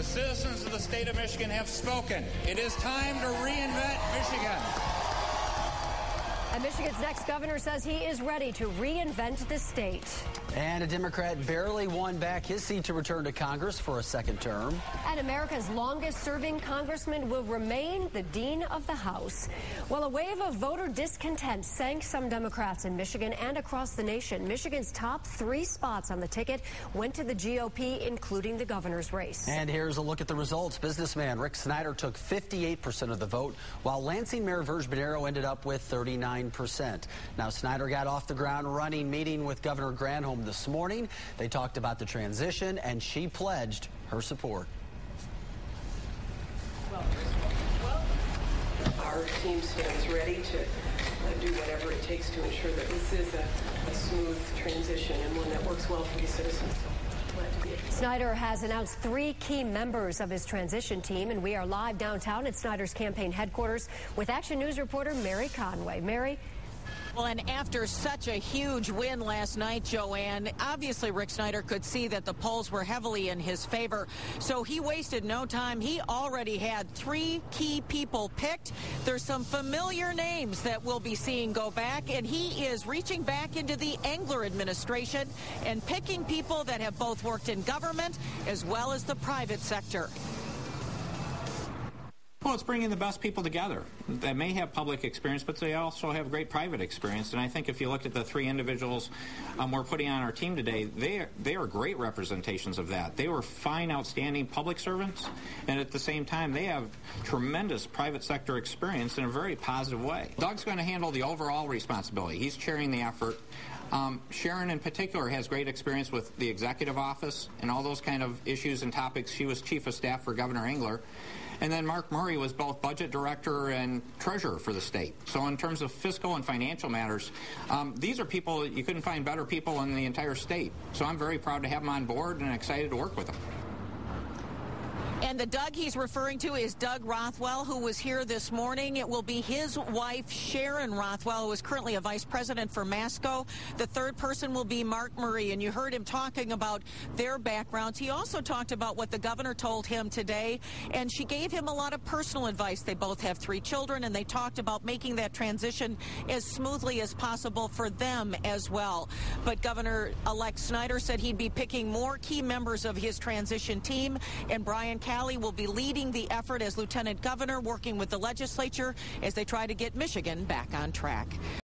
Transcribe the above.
citizens of the state of Michigan have spoken. It is time to reinvent Michigan. And Michigan's next governor says he is ready to reinvent the state. And a Democrat barely won back his seat to return to Congress for a second term. And America's longest-serving congressman will remain the dean of the House. Well, a wave of voter discontent sank some Democrats in Michigan and across the nation. Michigan's top 3 spots on the ticket went to the GOP, including the governor's race. And here's a look at the results. Businessman Rick Snyder took 58% of the vote, while Lansing Mayor Verge Bonero ended up with 39%. Now, Snyder got off the ground running, meeting with Governor Granholm this morning. They talked about the transition, and she pledged her support. Our team stands ready to do whatever it takes to ensure that this is a smooth transition and one that works well for the citizens. Snyder has announced 3 key members of his transition team, and we are live downtown at Snyder's campaign headquarters with Action News reporter Mary Conway. Mary? Well, and after such a huge win last night, Joanne, obviously Rick Snyder could see that the polls were heavily in his favor. So he wasted no time. He already had 3 key people picked. There's some familiar names that we'll be seeing go back, and he is reaching back into the Engler administration and picking people that have both worked in government as well as the private sector. Well, it's bringing the best people together. They may have public experience, but they also have great private experience. And I think if you look at the 3 individuals we're putting on our team today, they are great representations of that. They were fine, outstanding public servants, and at the same time, they have tremendous private sector experience in a very positive way. Doug's going to handle the overall responsibility. He's chairing the effort. Sharon, in particular, has great experience with the executive office and all those kind of issues and topics. She was chief of staff for Governor Engler. And then Mark Murray was both budget director and treasurer for the state. So in terms of fiscal and financial matters, these are people, you couldn't find better people in the entire state. So I'm very proud to have them on board and excited to work with them. And the Doug he's referring to is Doug Rothwell, who was here this morning. It will be his wife, Sharon Rothwell, who is currently a vice president for Masco. The third person will be Mark Murray, and you heard him talking about their backgrounds. He also talked about what the governor told him today, and she gave him a lot of personal advice. They both have 3 children, and they talked about making that transition as smoothly as possible for them as well. But Governor-elect Snyder said he'd be picking more key members of his transition team, and Brian Calley will be leading the effort as lieutenant governor, working with the legislature as they try to get Michigan back on track.